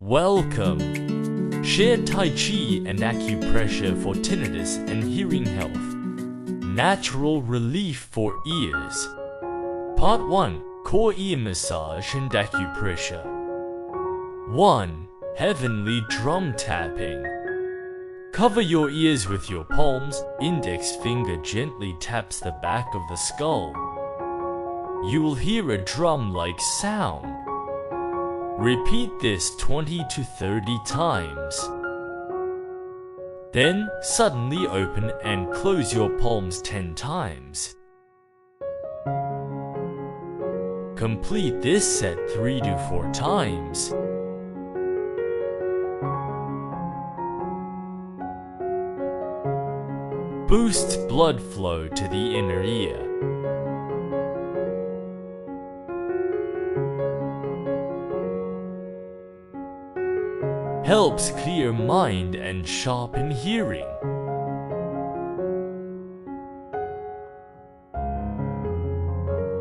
Welcome! Share Tai Chi and Acupressure for tinnitus and hearing health. Natural relief for ears. Part 1. Core ear massage and acupressure. 1. Heavenly drum tapping. Cover your ears with your palms. Index finger gently taps the back of the skull. You will hear a drum-like sound. Repeat this 20 to 30 times. Then suddenly open and close your palms 10 times. Complete this set 3 to 4 times. Boosts blood flow to the inner ear. Helps clear mind and sharpen hearing.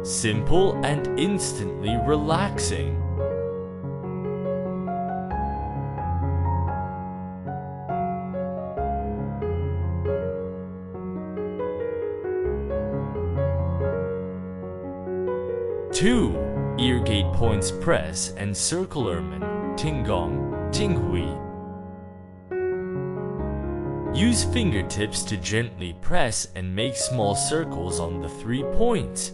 Simple and instantly relaxing. Two, ear gate points press and circle ermine, tingong, tinghui. Use fingertips to gently press and make small circles on the 3 points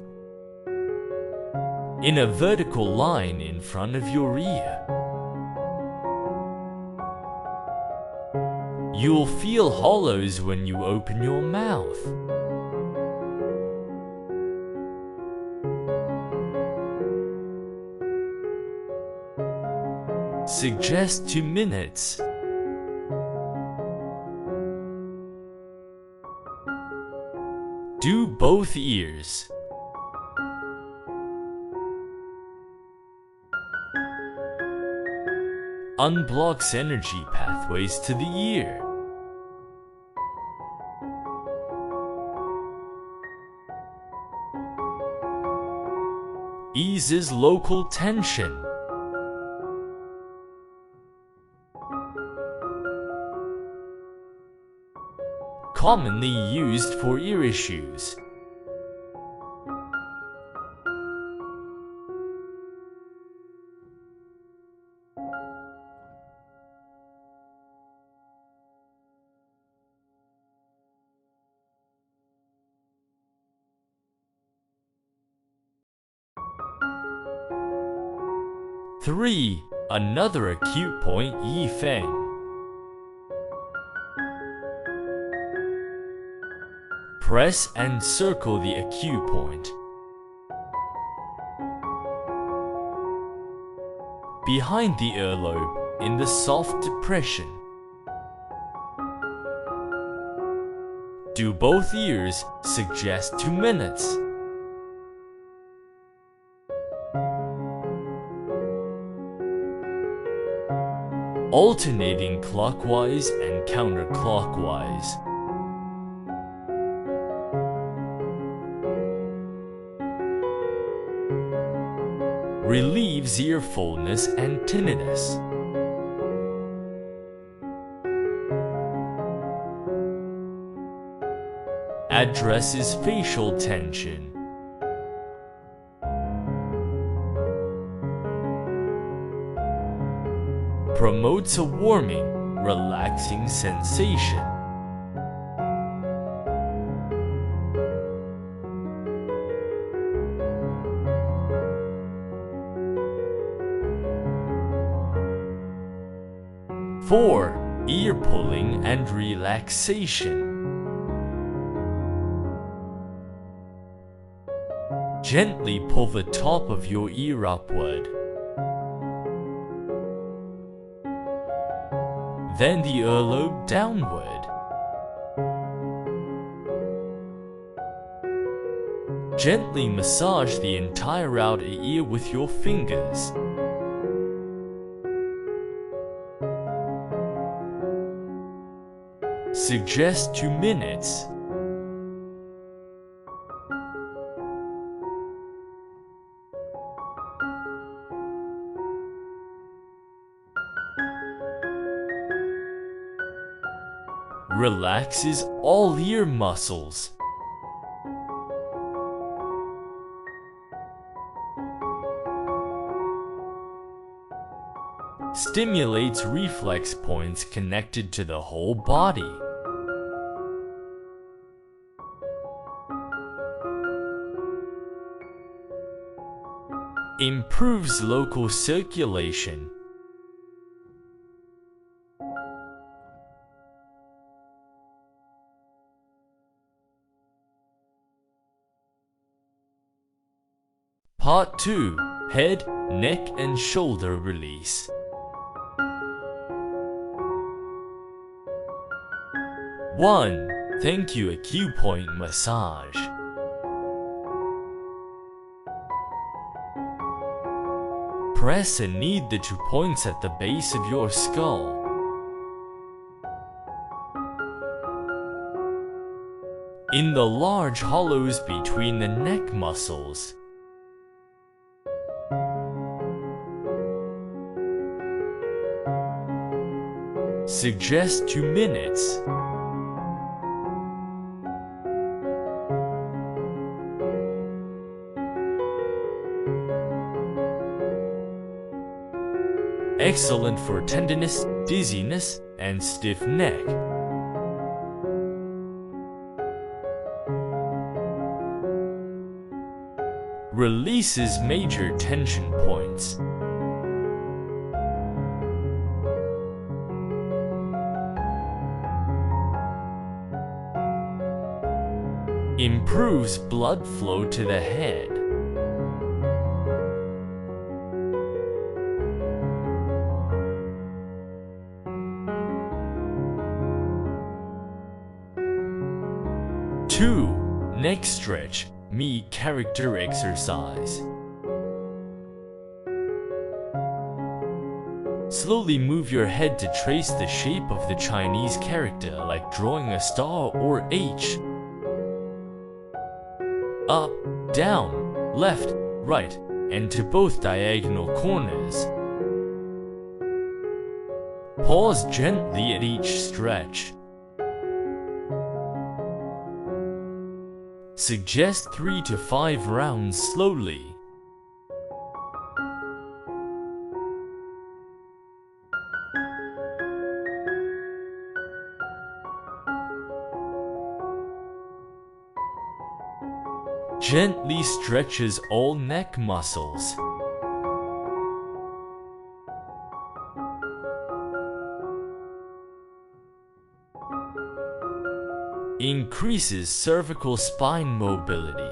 in a vertical line in front of your ear. You'll feel hollows when you open your mouth. Suggest 2 minutes. Do both ears. Unblocks energy pathways to the ear. Eases local tension. Commonly used for ear issues. Three, another acute point, Yifeng. Press and circle the acupoint. Behind the earlobe, in the soft depression. Do both ears, suggest 2 minutes. Alternating clockwise and counterclockwise. Relieves ear fullness and tinnitus. Addresses facial tension. Promotes a warming, relaxing sensation. Four, ear pulling and relaxation. Gently pull the top of your ear upward. Then the earlobe downward. Gently massage the entire outer ear with your fingers. Suggest 2 minutes. relaxes all ear muscles. Stimulates reflex points connected to the whole body. Improves local circulation. Part 2. Head, neck and shoulder release. 1. Thank you acupoint massage. Press and knead the 2 points at the base of your skull. In the large hollows between the neck muscles. Suggest 2 minutes. Excellent for tenderness, dizziness, and stiff neck. Releases major tension points. Improves blood flow to the head. Two, neck stretch, me character exercise. Slowly move your head to trace the shape of the Chinese character, like drawing a star or H. Up, down, left, right, and to both diagonal corners. Pause gently at each stretch. Suggest 3 to 5 rounds slowly. Gently stretches all neck muscles. Increases cervical spine mobility.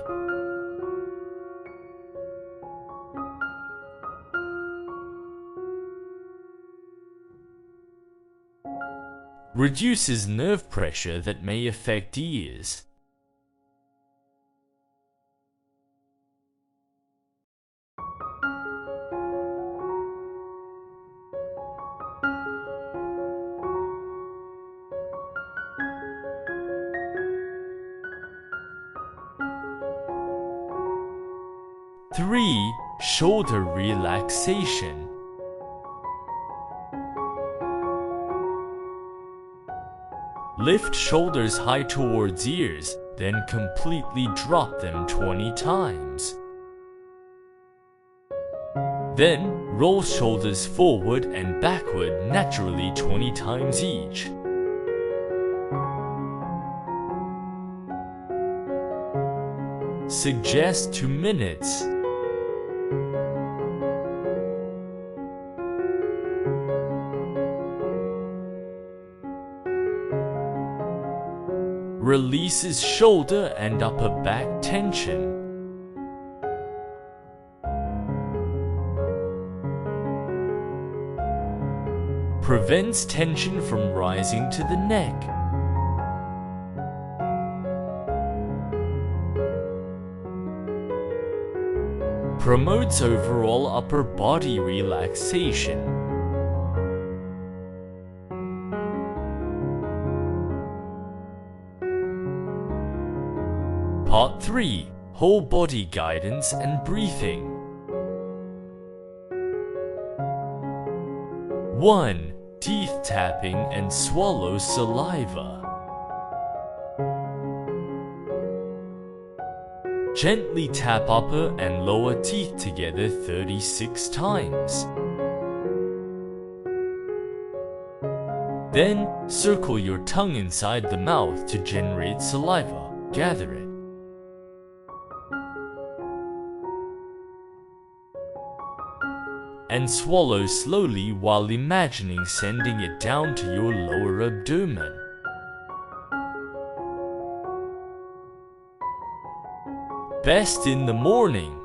Reduces nerve pressure that may affect ears. Three, shoulder relaxation. Lift shoulders high towards ears, then completely drop them 20 times. Then, roll shoulders forward and backward naturally 20 times each. Suggest 2 minutes. Releases shoulder and upper back tension. Prevents tension from rising to the neck. Promotes overall upper body relaxation. Part 3. Whole body guidance and breathing. 1. Teeth tapping and swallow saliva. Gently tap upper and lower teeth together 36 times. Then, circle your tongue inside the mouth to generate saliva. Gather it. And swallow slowly while imagining sending it down to your lower abdomen. Best in the morning.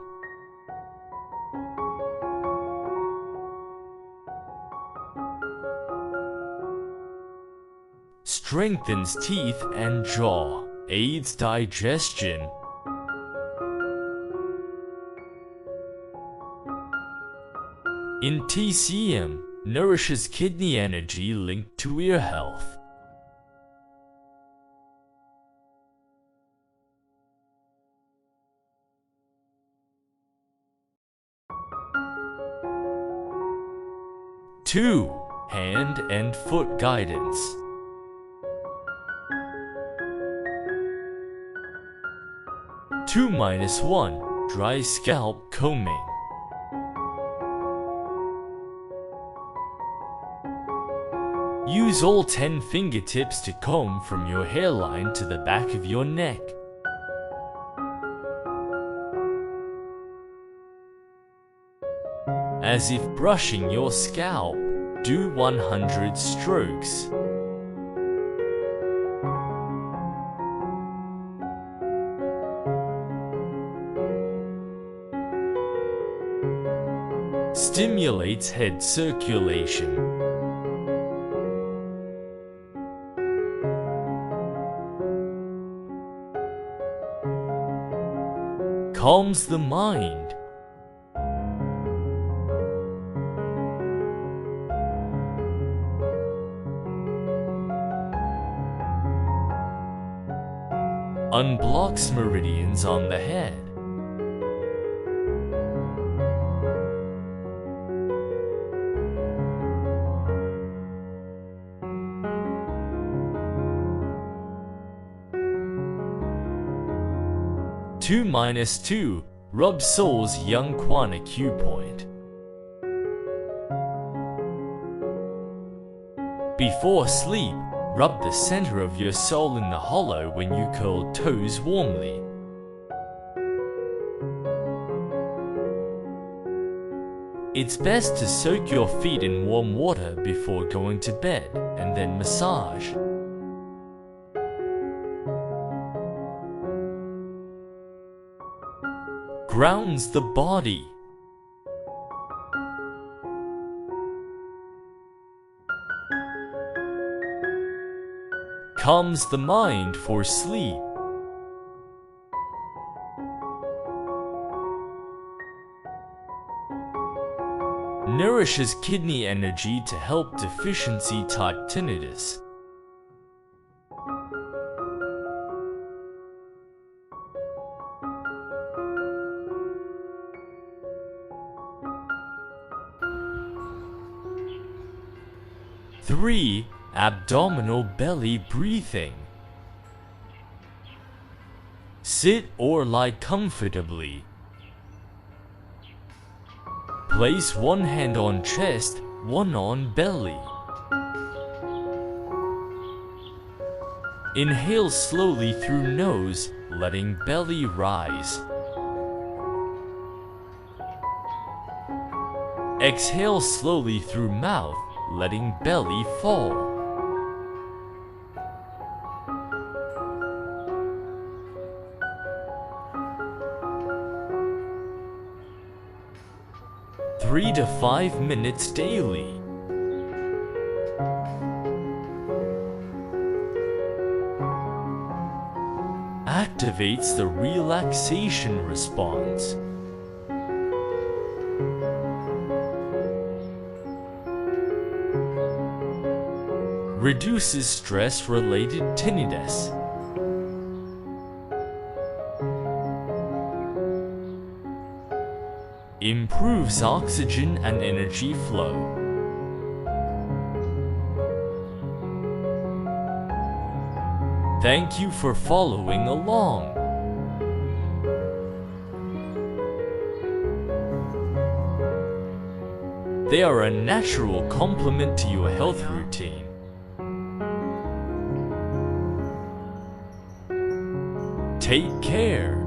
Strengthens teeth and jaw, aids digestion. In TCM, nourishes kidney energy linked to ear health. Two, hand and foot guidance. 2-1, dry scalp combing. Use all 10 fingertips to comb from your hairline to the back of your neck. As if brushing your scalp, do 100 strokes. Stimulates head circulation. Calms the mind. Unblocks meridians on the head. Two, rub soles Yongquan acupoint. Before sleep, rub the center of your sole in the hollow when you curl toes warmly. It's best to soak your feet in warm water before going to bed and then massage. Grounds the body. Calms the mind for sleep. Nourishes kidney energy to help deficiency type tinnitus. Three, abdominal belly breathing. Sit or lie comfortably. Place one hand on chest, one on belly. Inhale slowly through nose, letting belly rise. Exhale slowly through mouth, letting belly fall. Three to 5 minutes daily. Activates the relaxation response. Reduces stress-related tinnitus. Improves oxygen and energy flow. Thank you for following along. They are a natural complement to your health routine. Take care.